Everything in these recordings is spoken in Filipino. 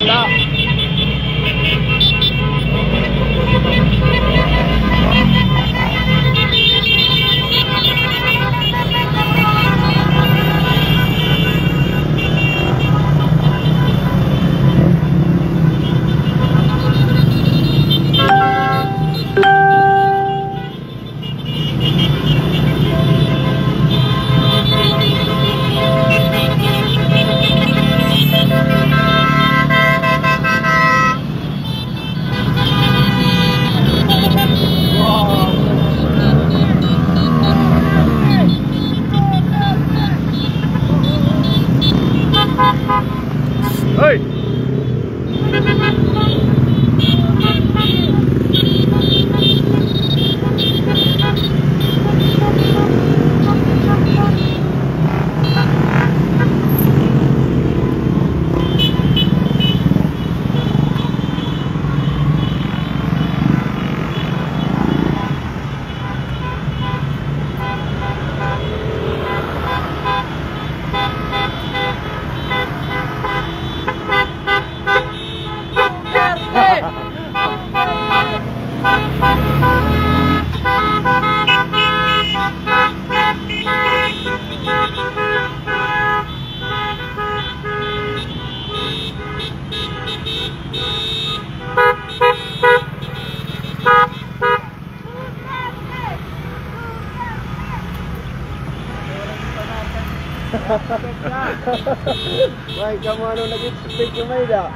Wala. Hei. Why, kamu ano nag-expect yung may da?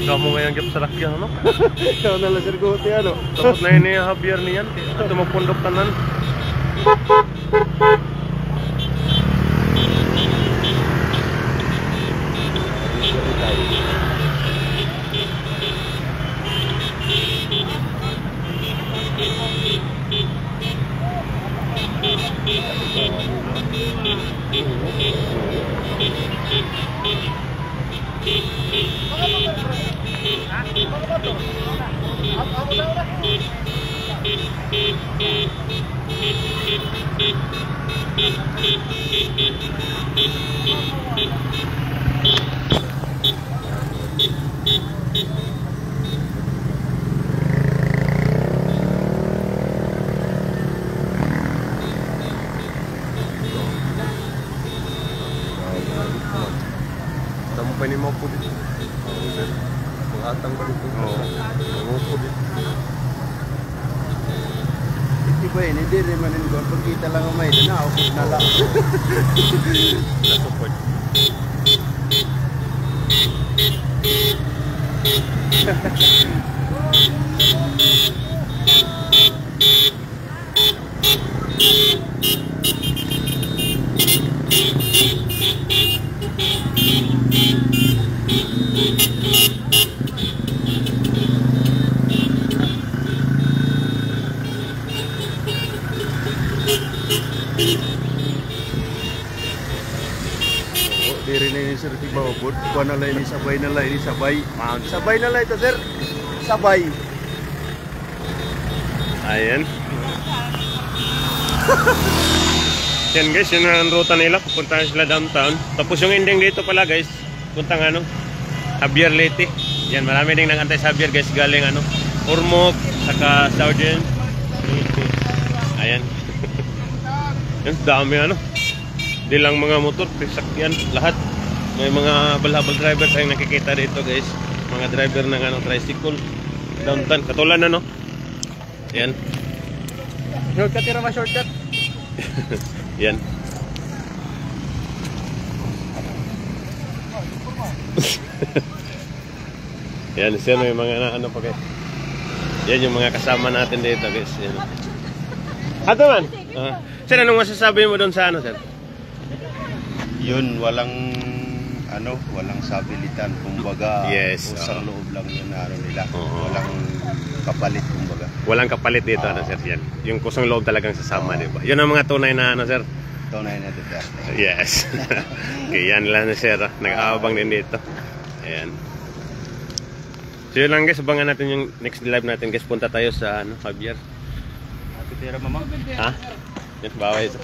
Kamu ngayang gyud sa lakyan, no? Ikaw na lang sirgote, ano? Tapos na yun yung Javier niyan. Ito magpundok tanan. Kamu pa ni mau po dito. Atang ba dito? Oo. Mau po dito. Hindi ba yun? Hindi rin manin ko. Pag kita lang ang may na ako na lang. Support. ni sir di maupod. Kuha na lang ini sabay na lang ini sabay. Sabay na lang ito sir. Sabay. Ayan. Yan guys, yun ang ruta nila. Pupuntahan sila downtown. Tapos yung ending dito pala guys, puntang ano, Javier Leyte. Yan, marami ding nag-antay sa Javier guys, galing ano, Ormoc, saka Southern. Ayan. Yan, dami ano. Di lang mga motor, sasakyan, lahat. May mga balhabal driver tayong nakikita dito guys. Mga driver ng ano, tricycle. Downtown, katulad na no. Yan. Shortcut tira ma shortcut. Yan. Yan, siya may mga ano pa guys. Yan yung mga kasama natin dito guys. Yan. Ato man. Sir, anong masasabi mo doon sa ano, sir? Yun, walang ano, walang sabilitan kumbaga. Yes, Usang loob lang yun na ano nila. Oo. Walang kapalit kumbaga. Walang kapalit dito, ano, sir? Yan. Yung kusang loob talagang sasama, di ba? Yun ang mga tunay na ano, sir? Tunay na Duterte. Yes. Okay, yan lang na, sir. Nag-aabang din dito. Ayan. So yun lang guys, abangan natin yung next live natin guys. Punta tayo sa ano, Javier. Ate tira mama. Ha? Yan, bawal ito.